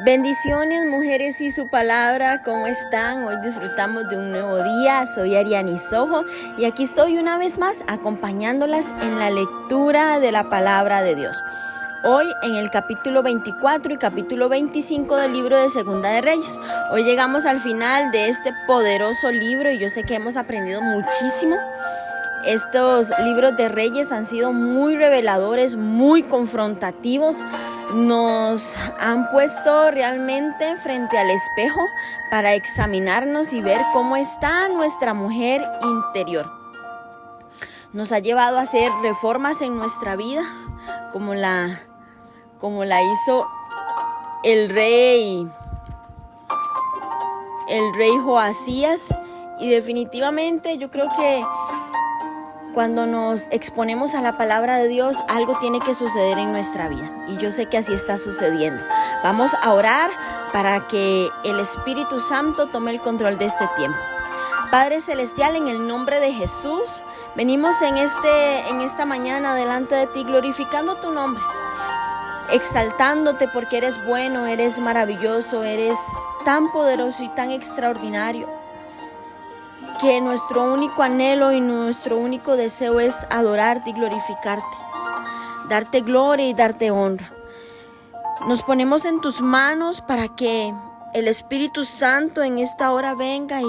Bendiciones, mujeres y su palabra, ¿cómo están? Hoy disfrutamos de un nuevo día. Soy Ariani Sojo y aquí estoy una vez más acompañándolas en la lectura de la palabra de Dios. Hoy en el capítulo 24 y capítulo 25 del libro de Segunda de Reyes. Hoy llegamos al final de este poderoso libro y yo sé que hemos aprendido muchísimo. Estos libros de Reyes han sido muy reveladores, muy confrontativos. Nos han puesto realmente frente al espejo para examinarnos y ver cómo está nuestra mujer interior. Nos ha llevado a hacer reformas en nuestra vida, como la hizo el rey Joasías. Y definitivamente yo creo que cuando nos exponemos a la palabra de Dios, algo tiene que suceder en nuestra vida. Y yo sé que así está sucediendo. Vamos a orar para que el Espíritu Santo tome el control de este tiempo. Padre Celestial, en el nombre de Jesús, venimos en esta mañana delante de ti, glorificando tu nombre, exaltándote porque eres bueno, eres maravilloso, eres tan poderoso y tan extraordinario, que nuestro único anhelo y nuestro único deseo es adorarte y glorificarte, darte gloria y darte honra. Nos ponemos en tus manos para que el Espíritu Santo en esta hora venga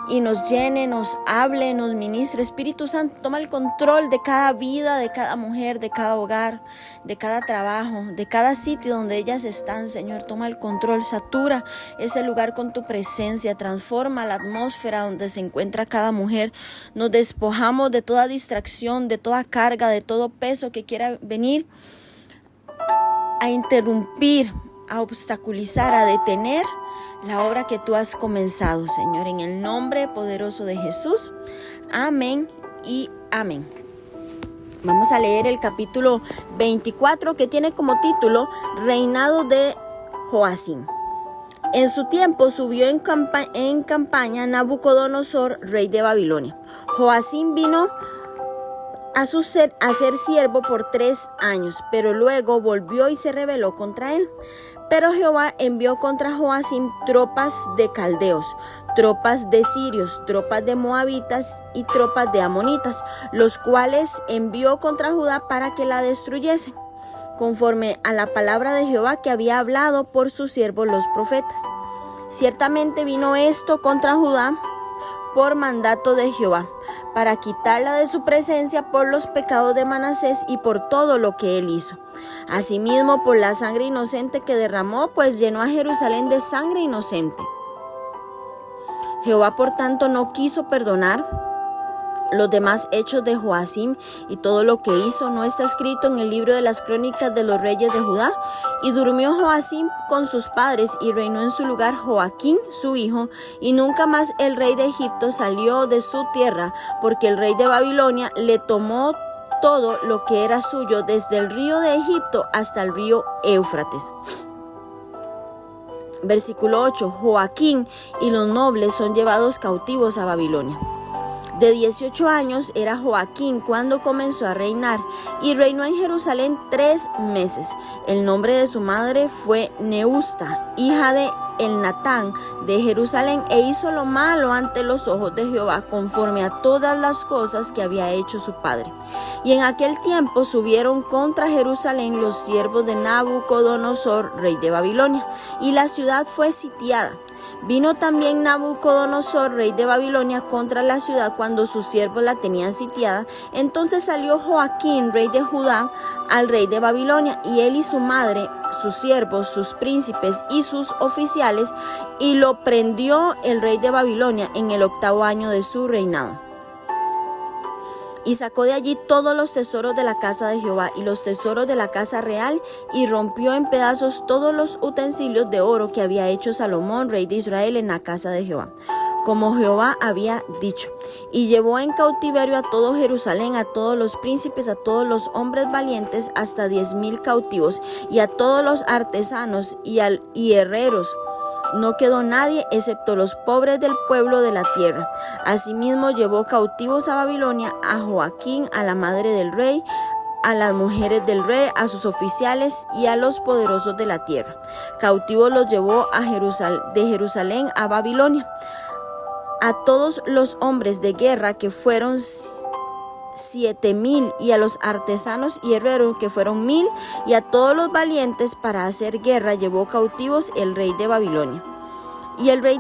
y nos llene, nos hable, nos ministre. Espíritu Santo, toma el control de cada vida, de cada mujer, de cada hogar, de cada trabajo, de cada sitio donde ellas están, Señor. Toma el control, satura ese lugar con tu presencia, transforma la atmósfera donde se encuentra cada mujer. Nos despojamos de toda distracción, de toda carga, de todo peso que quiera venir a interrumpir, a obstaculizar, a detener la obra que tú has comenzado, Señor, en el nombre poderoso de Jesús. Amén y amén. Vamos a leer el capítulo 24, que tiene como título Reinado de Joacim. En su tiempo subió en campaña Nabucodonosor, rey de Babilonia. Joacim vino a ser siervo por 3 años, pero luego volvió y se rebeló contra él. Pero Jehová envió contra Joacim tropas de caldeos, tropas de sirios, tropas de moabitas y tropas de amonitas, los cuales envió contra Judá para que la destruyesen, conforme a la palabra de Jehová que había hablado por sus siervos los profetas. Ciertamente vino esto contra Judá por mandato de Jehová, para quitarla de su presencia por los pecados de Manasés y por todo lo que él hizo. Asimismo, por la sangre inocente que derramó, pues llenó a Jerusalén de sangre inocente. Jehová, por tanto, no quiso perdonar los demás hechos de Joacim, y todo lo que hizo no está escrito en el libro de las crónicas de los reyes de Judá. Y durmió Joacim con sus padres y reinó en su lugar Joaquín su hijo, y nunca más el rey de Egipto salió de su tierra, porque el rey de Babilonia le tomó todo lo que era suyo, desde el río de Egipto hasta el río Éufrates. Versículo 8. Joaquín y los nobles son llevados cautivos a Babilonia. De 18 años era Joaquín cuando comenzó a reinar, y reinó en Jerusalén 3 meses. El nombre de su madre fue Neusta, hija de Elnatán de Jerusalén, e hizo lo malo ante los ojos de Jehová, conforme a todas las cosas que había hecho su padre. Y en aquel tiempo subieron contra Jerusalén los siervos de Nabucodonosor, rey de Babilonia, y la ciudad fue sitiada. Vino también Nabucodonosor, rey de Babilonia, contra la ciudad cuando sus siervos la tenían sitiada. Entonces salió Joaquín, rey de Judá, al rey de Babilonia, y él y su madre, sus siervos, sus príncipes y sus oficiales, y lo prendió el rey de Babilonia en el 8º año de su reinado. Y sacó de allí todos los tesoros de la casa de Jehová y los tesoros de la casa real, y rompió en pedazos todos los utensilios de oro que había hecho Salomón, rey de Israel, en la casa de Jehová, como Jehová había dicho. Y llevó en cautiverio a todo Jerusalén, a todos los príncipes, a todos los hombres valientes, hasta 10,000 cautivos, y a todos los artesanos y herreros. No quedó nadie excepto los pobres del pueblo de la tierra. Asimismo llevó cautivos a Babilonia a Joaquín, a la madre del rey, a las mujeres del rey, a sus oficiales y a los poderosos de la tierra. Cautivos los llevó de Jerusalén a Babilonia. A todos los hombres de guerra, que fueron 7,000, y a los artesanos y herreros, que fueron 1,000, y a todos los valientes para hacer guerra, llevó cautivos el rey de Babilonia. Y el rey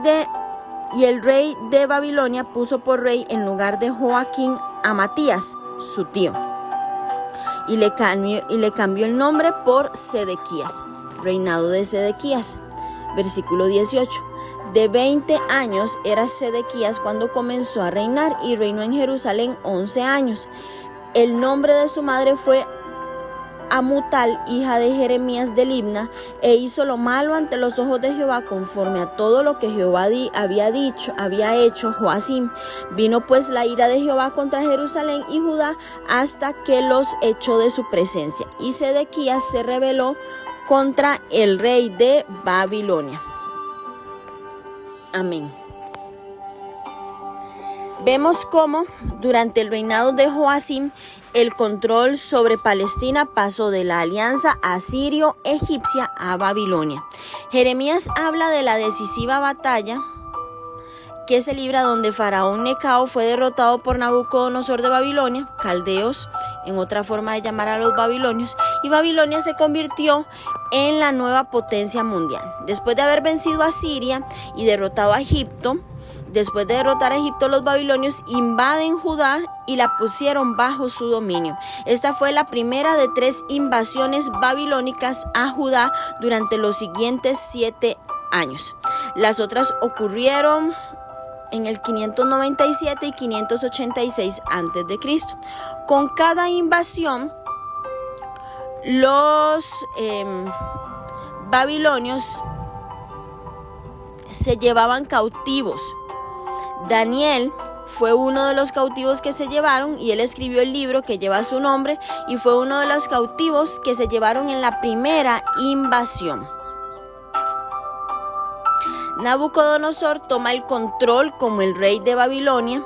de Babilonia puso por rey en lugar de Joaquín a Matías, su tío, y le cambió el nombre por Sedequías. Reinado de Sedequías. Versículo 18. De 20 años era Sedequías cuando comenzó a reinar, y reinó en Jerusalén 11 años. El nombre de su madre fue Amutal, hija de Jeremías de Libna, e hizo lo malo ante los ojos de Jehová, conforme a todo lo que Jehová había hecho Joacim. Vino pues la ira de Jehová contra Jerusalén y Judá, hasta que los echó de su presencia. Y Sedequías se rebeló contra el rey de Babilonia. Amén. Vemos cómo durante el reinado de Joacim el control sobre Palestina pasó de la alianza asirio-egipcia a Babilonia. Jeremías habla de la decisiva batalla que se libra donde Faraón Necao fue derrotado por Nabucodonosor de Babilonia, caldeos, en otra forma de llamar a los babilonios, y Babilonia se convirtió en la nueva potencia mundial. Después de haber vencido a Siria y derrotado a Egipto, después de derrotar a Egipto, los babilonios invaden Judá y la pusieron bajo su dominio. Esta fue la primera de 3 invasiones babilónicas a Judá durante los siguientes 7 años. Las otras ocurrieron en el 597 y 586 a.C. Con cada invasión, los babilonios se llevaban cautivos. Daniel fue uno de los cautivos que se llevaron, y él escribió el libro que lleva su nombre, y fue uno de los cautivos que se llevaron en la primera invasión. Nabucodonosor toma el control como el rey de Babilonia.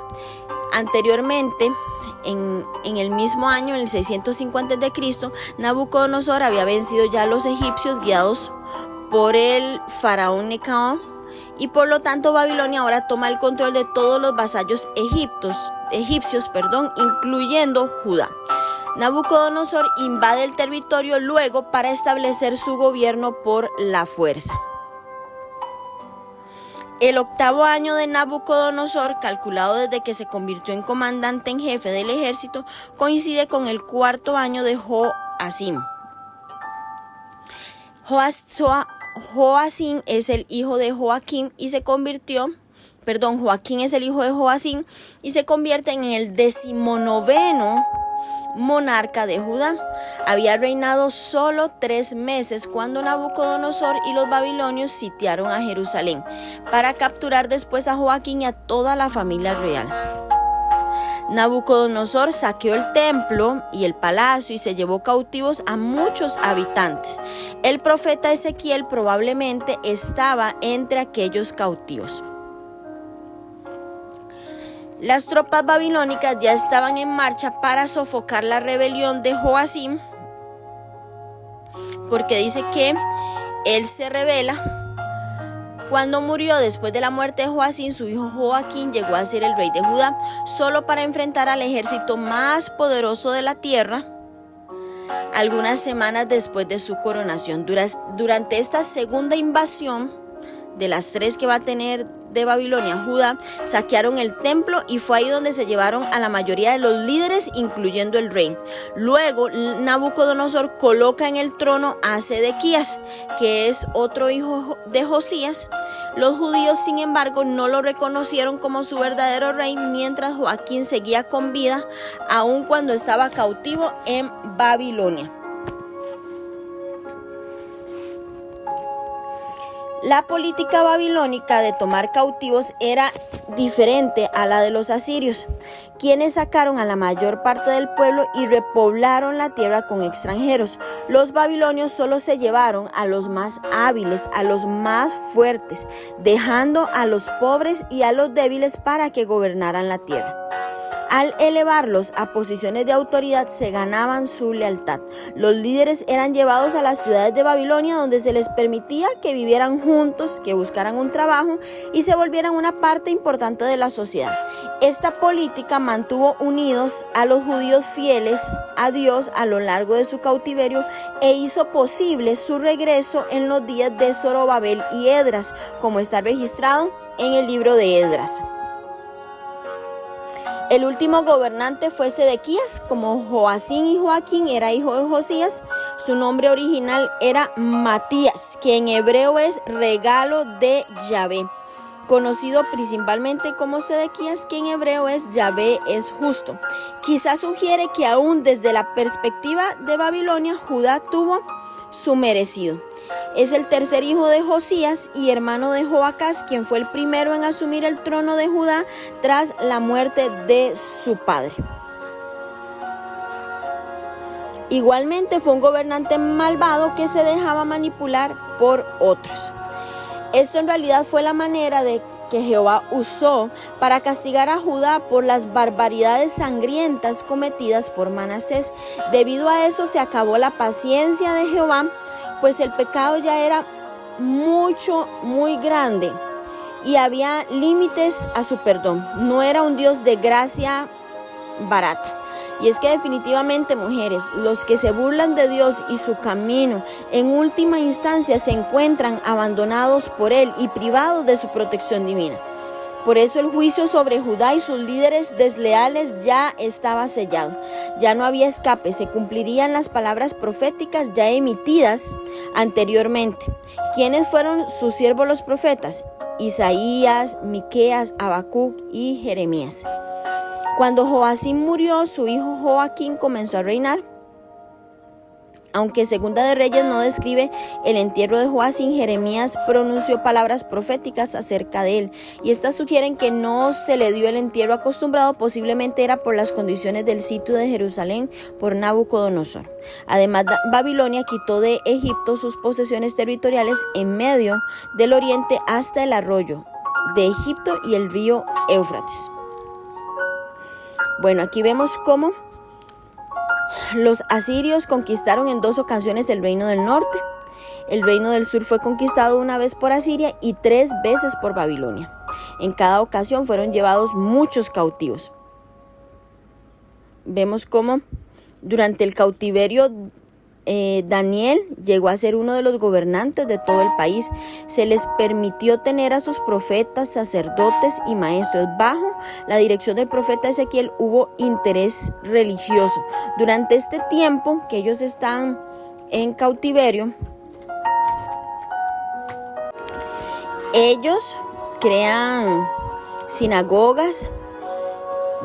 Anteriormente, en el mismo año, en el 650 a.C., Nabucodonosor había vencido ya a los egipcios guiados por el faraón Necao, y por lo tanto Babilonia ahora toma el control de todos los vasallos egipcios, incluyendo Judá. Nabucodonosor invade el territorio luego para establecer su gobierno por la fuerza. El 8º año de Nabucodonosor, calculado desde que se convirtió en comandante en jefe del ejército, coincide con el 4º año de Joacim. Joacim es el hijo de Joaquín y se convirtió, Joaquín es el hijo de Joacim y se convierte en el 19º monarca de Judá. Había reinado solo 3 meses cuando Nabucodonosor y los babilonios sitiaron a Jerusalén para capturar después a Joaquín y a toda la familia real. Nabucodonosor saqueó el templo y el palacio y se llevó cautivos a muchos habitantes. El profeta Ezequiel probablemente estaba entre aquellos cautivos. Las tropas babilónicas ya estaban en marcha para sofocar la rebelión de Joacim, porque dice que él se rebela. Cuando murió después de la muerte de Joacim, su hijo Joaquín llegó a ser el rey de Judá, solo para enfrentar al ejército más poderoso de la tierra algunas semanas después de su coronación. Durante esta segunda invasión, de las 3 que va a tener de Babilonia, Judá, saquearon el templo y fue ahí donde se llevaron a la mayoría de los líderes, incluyendo el rey. Luego, Nabucodonosor coloca en el trono a Sedequías, que es otro hijo de Josías. Los judíos, sin embargo, no lo reconocieron como su verdadero rey, mientras Joaquín seguía con vida, aun cuando estaba cautivo en Babilonia. La política babilónica de tomar cautivos era diferente a la de los asirios, quienes sacaron a la mayor parte del pueblo y repoblaron la tierra con extranjeros. Los babilonios solo se llevaron a los más hábiles, a los más fuertes, dejando a los pobres y a los débiles para que gobernaran la tierra. Al elevarlos a posiciones de autoridad se ganaban su lealtad. Los líderes eran llevados a las ciudades de Babilonia, donde se les permitía que vivieran juntos, que buscaran un trabajo y se volvieran una parte importante de la sociedad. Esta política mantuvo unidos a los judíos fieles a Dios a lo largo de su cautiverio e hizo posible su regreso en los días de Zorobabel y Esdras, como está registrado en el libro de Esdras. El último gobernante fue Sedequías. Como Joacín y Joaquín era hijo de Josías, su nombre original era Matías, que en hebreo es regalo de Yahvé, conocido principalmente como Sedequías, que en hebreo es Yahvé es justo. Quizás sugiere que aún desde la perspectiva de Babilonia, Judá tuvo su merecido. Es el tercer hijo de Josías y hermano de Joacás, quien fue el primero en asumir el trono de Judá tras la muerte de su padre. Igualmente fue un gobernante malvado que se dejaba manipular por otros. Esto en realidad fue la manera de que Jehová usó para castigar a Judá por las barbaridades sangrientas cometidas por Manasés. Debido a eso se acabó la paciencia de Jehová, pues el pecado ya era muy grande y había límites a su perdón. No era un Dios de gracia barata. Y es que definitivamente, mujeres, los que se burlan de Dios y su camino, en última instancia se encuentran abandonados por Él y privados de su protección divina. Por eso el juicio sobre Judá y sus líderes desleales ya estaba sellado. Ya no había escape, se cumplirían las palabras proféticas ya emitidas anteriormente. ¿Quiénes fueron sus siervos los profetas? Isaías, Miqueas, Habacuc y Jeremías. Cuando Joacim murió, su hijo Joaquín comenzó a reinar. Aunque Segunda de Reyes no describe el entierro de Joacim, Jeremías pronunció palabras proféticas acerca de él, y estas sugieren que no se le dio el entierro acostumbrado. Posiblemente era por las condiciones del sitio de Jerusalén por Nabucodonosor. Además, Babilonia quitó de Egipto sus posesiones territoriales en medio del oriente hasta el arroyo de Egipto y el río Éufrates. Bueno, aquí vemos cómo los asirios conquistaron en 2 ocasiones el reino del norte. El reino del sur fue conquistado una vez por Asiria y 3 veces por Babilonia. En cada ocasión fueron llevados muchos cautivos. Vemos cómo durante el cautiverio Daniel llegó a ser uno de los gobernantes de todo el país. Se les permitió tener a sus profetas, sacerdotes y maestros. Bajo la dirección del profeta Ezequiel hubo interés religioso. Durante este tiempo que ellos están en cautiverio, ellos crean sinagogas.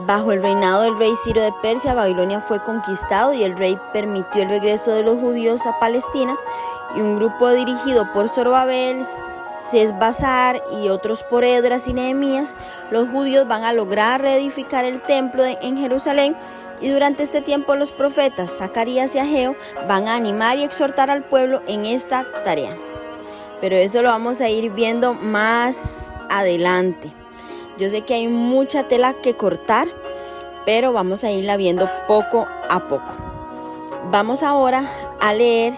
Bajo el reinado del rey Ciro de Persia, Babilonia fue conquistado y el rey permitió el regreso de los judíos a Palestina, y un grupo dirigido por Zorobabel, Sesbazar y otros por Esdras y Nehemías, los judíos van a lograr reedificar el templo en Jerusalén, y durante este tiempo los profetas Zacarías y Ageo van a animar y exhortar al pueblo en esta tarea. Pero eso lo vamos a ir viendo más adelante. Yo sé que hay mucha tela que cortar, pero vamos a irla viendo poco a poco. Vamos ahora a leer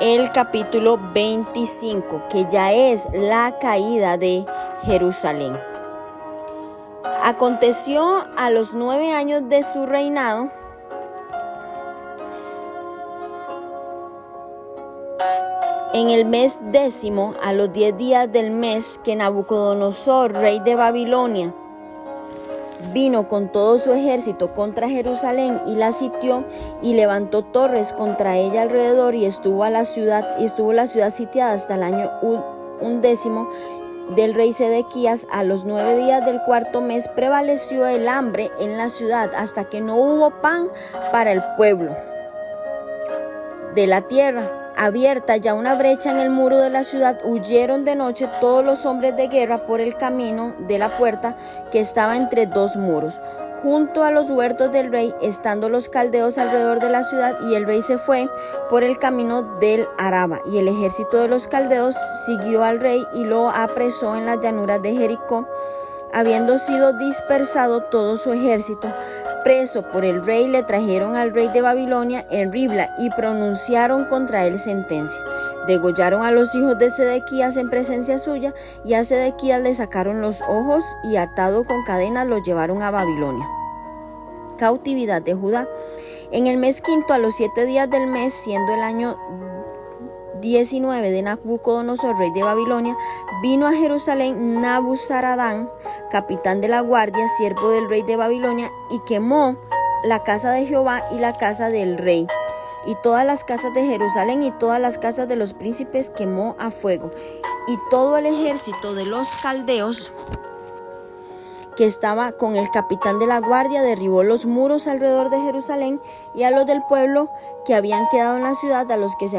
el capítulo 25, que ya es la caída de Jerusalén. Aconteció a los 9 años de su reinado, en el mes 10, a los 10 días del mes, que Nabucodonosor, rey de Babilonia, vino con todo su ejército contra Jerusalén y la sitió, y levantó torres contra ella alrededor, y estuvo la ciudad sitiada hasta el año 11 del rey Sedequías. A los 9 días del 4º mes prevaleció el hambre en la ciudad, hasta que no hubo pan para el pueblo. De la tierra abierta ya una brecha en el muro de la ciudad, huyeron de noche todos los hombres de guerra por el camino de la puerta que estaba entre 2 muros, junto a los huertos del rey, estando los caldeos alrededor de la ciudad. Y el rey se fue por el camino del Araba, y el ejército de los caldeos siguió al rey y lo apresó en las llanuras de Jericó. Habiendo sido dispersado todo su ejército, preso por el rey, le trajeron al rey de Babilonia en Ribla y pronunciaron contra él sentencia. Degollaron a los hijos de Sedequías en presencia suya, y a Sedequías le sacaron los ojos y atado con cadenas lo llevaron a Babilonia. Cautividad de Judá. En el mes quinto, a los 7 días del mes, siendo el año 19 de Nabucodonosor, rey de Babilonia, vino a Jerusalén Nabuzaradán, capitán de la guardia, siervo del rey de Babilonia, y quemó la casa de Jehová y la casa del rey, y todas las casas de Jerusalén y todas las casas de los príncipes quemó a fuego. Y todo el ejército de los caldeos que estaba con el capitán de la guardia derribó los muros alrededor de Jerusalén, y a los del pueblo que habían quedado en la ciudad, a los que se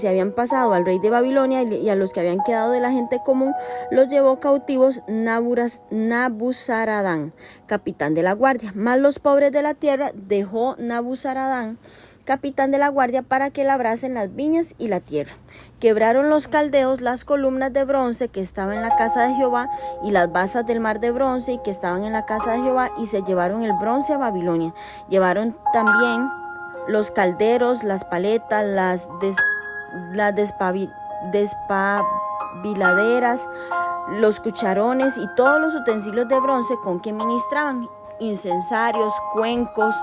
habían pasado al rey de Babilonia y a los que habían quedado de la gente común, los llevó cautivos Nabuzaradán, capitán de la guardia. Mas los pobres de la tierra dejó Nabuzaradán, capitán de la guardia, para que labrasen las viñas y la tierra. Quebraron los caldeos las columnas de bronce que estaban en la casa de Jehová y las basas del mar de bronce y que estaban en la casa de Jehová, y se llevaron el bronce a Babilonia. Llevaron también los calderos, las paletas, las despabiladeras, los cucharones y todos los utensilios de bronce con que ministraban, incensarios, cuencos,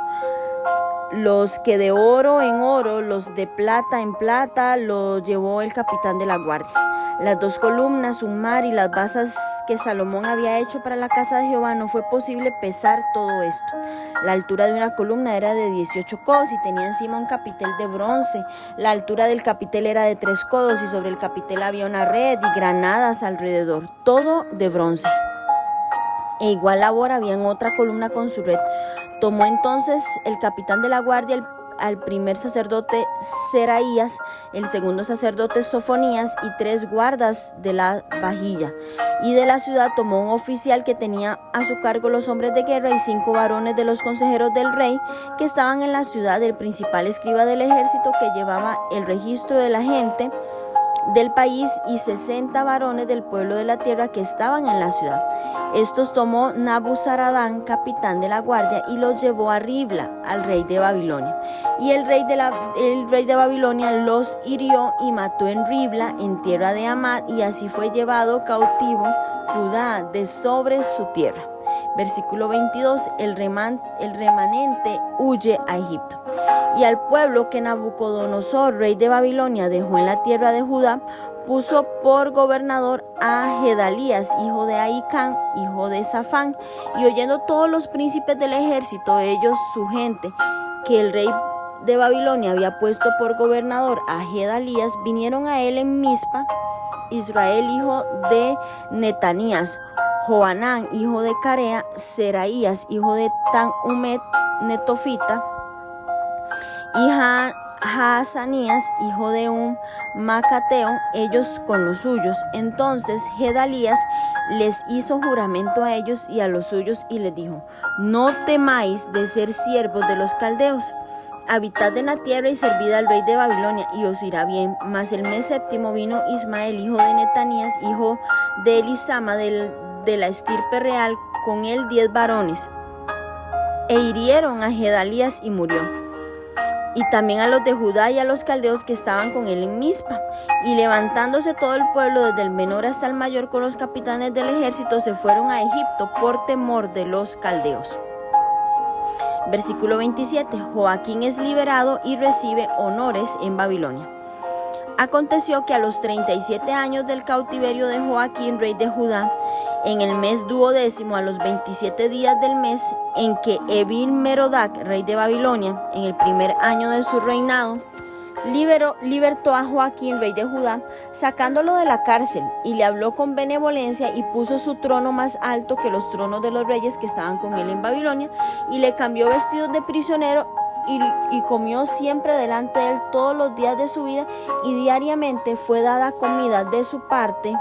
los que de oro en oro, los de plata en plata, los llevó el capitán de la guardia. Las 2 columnas, un mar y las basas que Salomón había hecho para la casa de Jehová, no fue posible pesar todo esto. La altura de una columna era de 18 codos y tenía encima un capitel de bronce. La altura del capitel era de 3 codos y sobre el capitel había una red y granadas alrededor, todo de bronce. E igual labor había en otra columna con su red. Tomó entonces el capitán de la guardia al primer sacerdote Seraías, el segundo sacerdote Sofonías y 3 guardas de la vajilla. Y de la ciudad tomó un oficial que tenía a su cargo los hombres de guerra y 5 varones de los consejeros del rey que estaban en la ciudad, el principal escriba del ejército que llevaba el registro de la gente del país y 60 varones del pueblo de la tierra que estaban en la ciudad. Estos tomó Nabuzaradán, capitán de la guardia, y los llevó a Ribla, al rey de Babilonia. Y el rey de Babilonia los hirió y mató en Ribla, en tierra de Amad, y así fue llevado cautivo Judá de sobre su tierra. Versículo 22, el remanente huye a Egipto. Y al pueblo que Nabucodonosor, rey de Babilonia, dejó en la tierra de Judá, puso por gobernador a Gedalías, hijo de Ahicam, hijo de Safán. Y oyendo todos los príncipes del ejército, ellos su gente, que el rey de Babilonia había puesto por gobernador a Gedalías, vinieron a él en Mizpa, Israel, hijo de Netanías, Johanán, hijo de Carea, Seraías, hijo de Tanhumet Netofita, y Haazanías, hijo de un Macateo, ellos con los suyos. Entonces Gedalías les hizo juramento a ellos y a los suyos y les dijo: no temáis de ser siervos de los caldeos. Habitad en la tierra y servid al rey de Babilonia, y os irá bien. Mas el mes séptimo vino Ismael, hijo de Netanías, hijo de Elisama, de la estirpe real, con él 10 varones, e hirieron a Gedalías y murió. Y también a los de Judá y a los caldeos que estaban con él en Mizpa. Y levantándose todo el pueblo, desde el menor hasta el mayor, con los capitanes del ejército, se fueron a Egipto por temor de los caldeos. Versículo 27. Joaquín es liberado y recibe honores en Babilonia. Aconteció que a los 37 años del cautiverio de Joaquín, rey de Judá, en el mes 12º, a los 27 días del mes, en que Evil-Merodac, rey de Babilonia, en el primer año de su reinado, libertó a Joaquín, rey de Judá, sacándolo de la cárcel, y le habló con benevolencia y puso su trono más alto que los tronos de los reyes que estaban con él en Babilonia, y le cambió vestidos de prisionero y comió siempre delante de él todos los días de su vida, y diariamente fue dada comida de su parte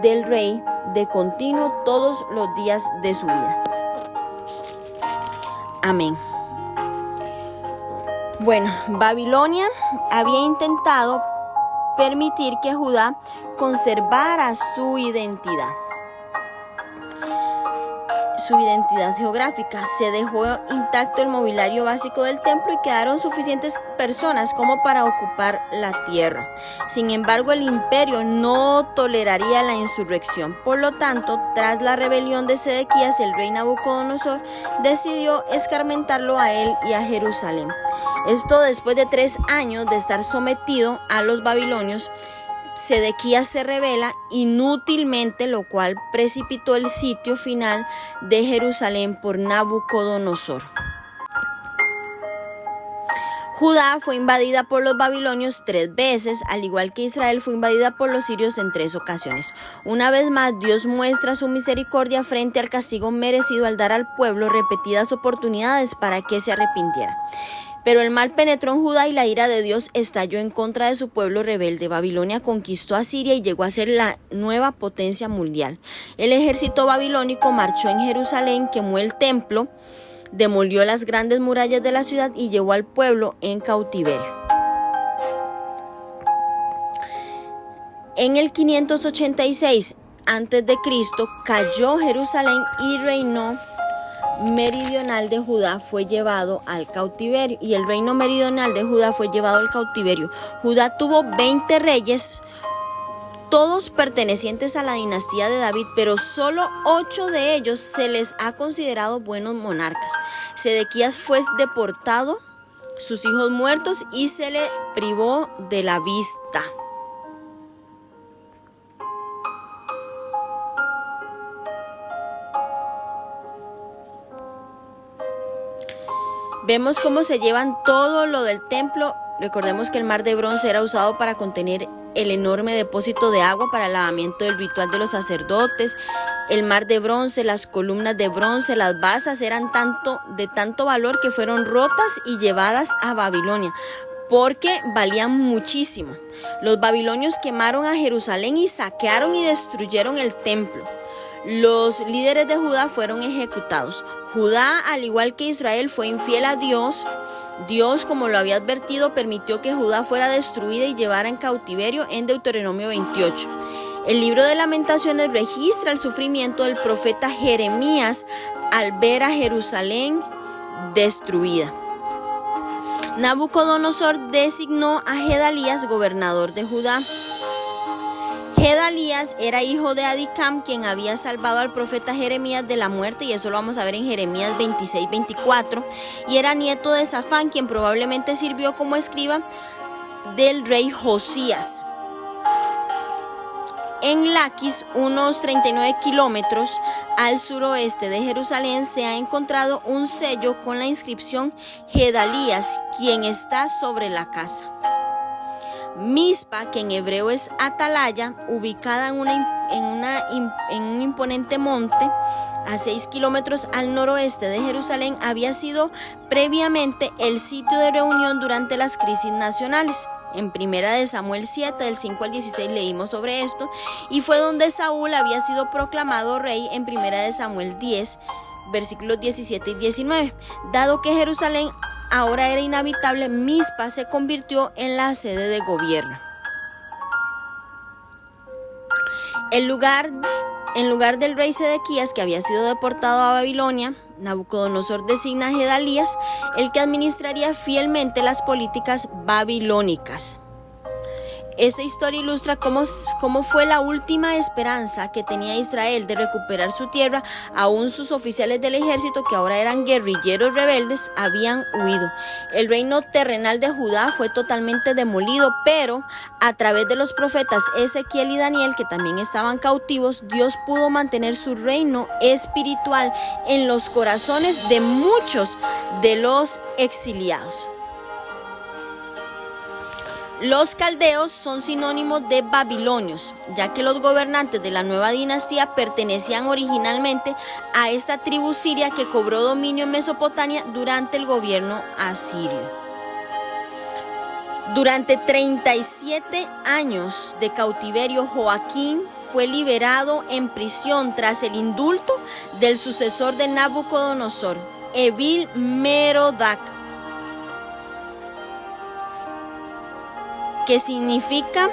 del rey de continuo todos los días de su vida. Amén. Bueno, Babilonia había intentado permitir que Judá conservara su identidad. su identidad geográfica. Se dejó intacto el mobiliario básico del templo y quedaron suficientes personas como para ocupar la tierra. Sin embargo, el imperio no toleraría la insurrección. Por lo tanto, tras la rebelión de Sedequías, el rey Nabucodonosor decidió escarmentarlo a él y a Jerusalén. Esto después de 3 años de estar sometido a los babilonios. Sedequías se rebela inútilmente, lo cual precipitó el sitio final de Jerusalén por Nabucodonosor. Judá fue invadida por los babilonios 3 veces, al igual que Israel fue invadida por los sirios en 3 ocasiones. Una vez más, Dios muestra su misericordia frente al castigo merecido al dar al pueblo repetidas oportunidades para que se arrepintiera. Pero el mal penetró en Judá y la ira de Dios estalló en contra de su pueblo rebelde. Babilonia conquistó a Siria y llegó a ser la nueva potencia mundial. El ejército babilónico marchó en Jerusalén, quemó el templo, demolió las grandes murallas de la ciudad y llevó al pueblo en cautiverio. En el 586 a.C. cayó Jerusalén y reino meridional de Judá fue llevado al cautiverio. Judá tuvo 20 reyes, todos pertenecientes a la dinastía de David, pero solo 8 de ellos se les ha considerado buenos monarcas. Sedequías fue deportado, sus hijos muertos y se le privó de la vista. Vemos cómo se llevan todo lo del templo. Recordemos que el mar de bronce era usado para contener el enorme depósito de agua para el lavamiento del ritual de los sacerdotes. El mar de bronce, las columnas de bronce, las basas eran de tanto valor que fueron rotas y llevadas a Babilonia, porque valían muchísimo. Los babilonios quemaron a Jerusalén y saquearon y destruyeron el templo. Los líderes de Judá fueron ejecutados. Judá, al igual que Israel, fue infiel a Dios. Dios, como lo había advertido, permitió que Judá fuera destruida y llevara en cautiverio en Deuteronomio 28. El libro de Lamentaciones registra el sufrimiento del profeta Jeremías al ver a Jerusalén destruida. Nabucodonosor designó a Gedalías gobernador de Judá. Gedalías era hijo de Adicam, quien había salvado al profeta Jeremías de la muerte, y eso lo vamos a ver en Jeremías 26-24, y era nieto de Safán, quien probablemente sirvió como escriba del rey Josías. En Laquis, unos 39 kilómetros al suroeste de Jerusalén, se ha encontrado un sello con la inscripción Gedalías, quien está sobre la casa. Mizpa, que en hebreo es Atalaya, ubicada en un imponente monte a 6 kilómetros al noroeste de Jerusalén, había sido previamente el sitio de reunión durante las crisis nacionales. En 1 Samuel 7, del 5 al 16 leímos sobre esto, y fue donde Saúl había sido proclamado rey en 1 Samuel 10, versículos 17 y 19. Dado que Jerusalén ahora era inhabitable, Mizpa se convirtió en la sede de gobierno. En lugar del rey Sedequías, que había sido deportado a Babilonia, Nabucodonosor designa a Gedalías, el que administraría fielmente las políticas babilónicas. Esta historia ilustra cómo fue la última esperanza que tenía Israel de recuperar su tierra. Aún sus oficiales del ejército, que ahora eran guerrilleros rebeldes, habían huido. El reino terrenal de Judá fue totalmente demolido, pero a través de los profetas Ezequiel y Daniel, que también estaban cautivos, Dios pudo mantener su reino espiritual en los corazones de muchos de los exiliados. Los caldeos son sinónimos de babilonios, ya que los gobernantes de la nueva dinastía pertenecían originalmente a esta tribu siria que cobró dominio en Mesopotamia durante el gobierno asirio. Durante 37 años de cautiverio, Joaquín fue liberado en prisión tras el indulto del sucesor de Nabucodonosor, Evil Merodach, que significa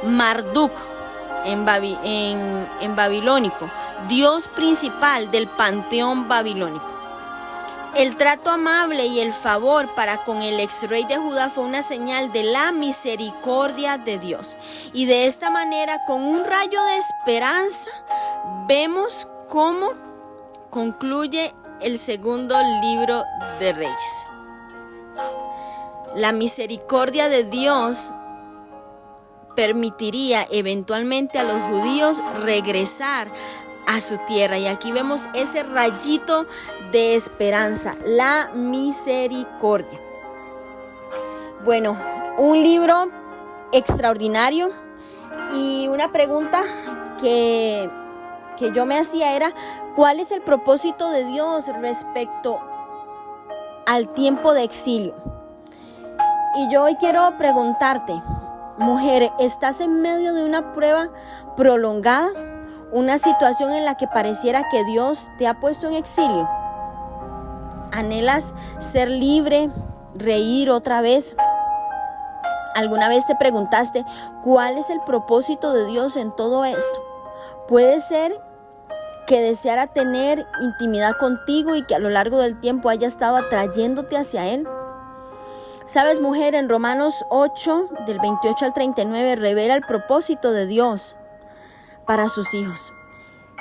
Marduk, en babilónico, Dios principal del panteón babilónico. El trato amable y el favor para con el ex rey de Judá fue una señal de la misericordia de Dios. Y de esta manera, con un rayo de esperanza, vemos cómo concluye el segundo libro de Reyes. La misericordia de Dios permitiría eventualmente a los judíos regresar a su tierra. Y aquí vemos ese rayito de esperanza, la misericordia. Bueno, un libro extraordinario, y una pregunta que yo me hacía era: ¿cuál es el propósito de Dios respecto al tiempo de exilio? Y yo hoy quiero preguntarte, mujer, ¿estás en medio de una prueba prolongada? Una situación en la que pareciera que Dios te ha puesto en exilio. ¿Anhelas ser libre, reír otra vez? ¿Alguna vez te preguntaste cuál es el propósito de Dios en todo esto? Puede ser que deseara tener intimidad contigo y que a lo largo del tiempo haya estado atrayéndote hacia Él. Sabes, mujer, en Romanos 8, del 28 al 39, revela el propósito de Dios para sus hijos: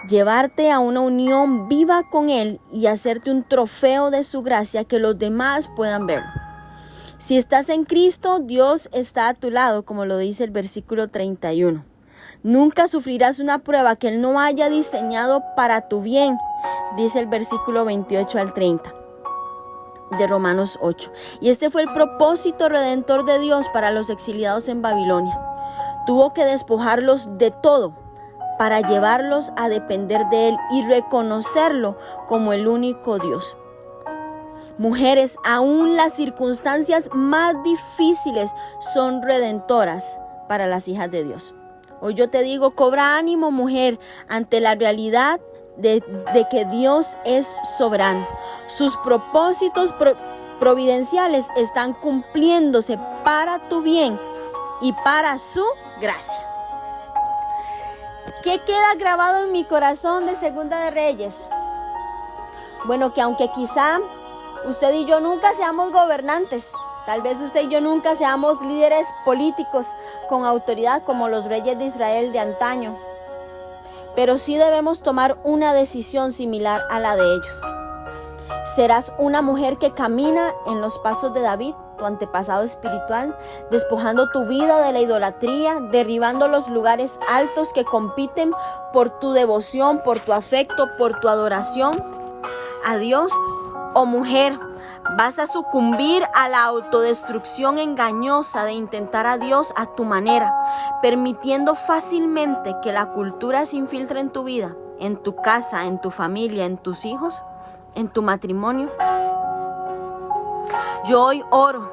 llevarte a una unión viva con Él y hacerte un trofeo de su gracia que los demás puedan ver. Si estás en Cristo, Dios está a tu lado, como lo dice el versículo 31. Nunca sufrirás una prueba que Él no haya diseñado para tu bien, dice el versículo 28 al 30 de Romanos 8. Y este fue el propósito redentor de Dios para los exiliados en Babilonia. Tuvo que despojarlos de todo para llevarlos a depender de Él y reconocerlo como el único Dios. Mujeres, aún las circunstancias más difíciles son redentoras para las hijas de Dios. Hoy yo te digo, cobra ánimo, mujer, ante la realidad de que Dios es soberano. Sus propósitos providenciales están cumpliéndose para tu bien y para su gracia. ¿Qué queda grabado en mi corazón de Segunda de Reyes? Bueno, que aunque quizá usted y yo nunca seamos gobernantes, tal vez usted y yo nunca seamos líderes políticos con autoridad como los reyes de Israel de antaño, pero sí debemos tomar una decisión similar a la de ellos. Serás una mujer que camina en los pasos de David, tu antepasado espiritual, despojando tu vida de la idolatría, derribando los lugares altos que compiten por tu devoción, por tu afecto, por tu adoración a Dios. O mujer, vas a sucumbir a la autodestrucción engañosa de intentar a Dios a tu manera, permitiendo fácilmente que la cultura se infiltre en tu vida, en tu casa, en tu familia, en tus hijos, en tu matrimonio. Yo hoy oro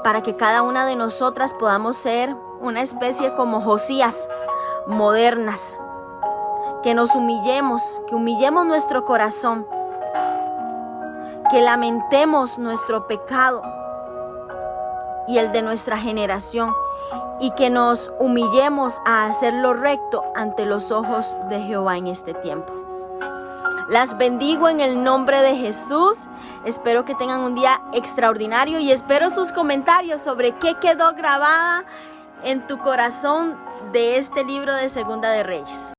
para que cada una de nosotras podamos ser una especie como Josías, modernas, que nos humillemos, que humillemos nuestro corazón, que lamentemos nuestro pecado y el de nuestra generación, y que nos humillemos a hacer lo recto ante los ojos de Jehová en este tiempo. Las bendigo en el nombre de Jesús. Espero que tengan un día extraordinario y espero sus comentarios sobre qué quedó grabada en tu corazón de este libro de Segunda de Reyes.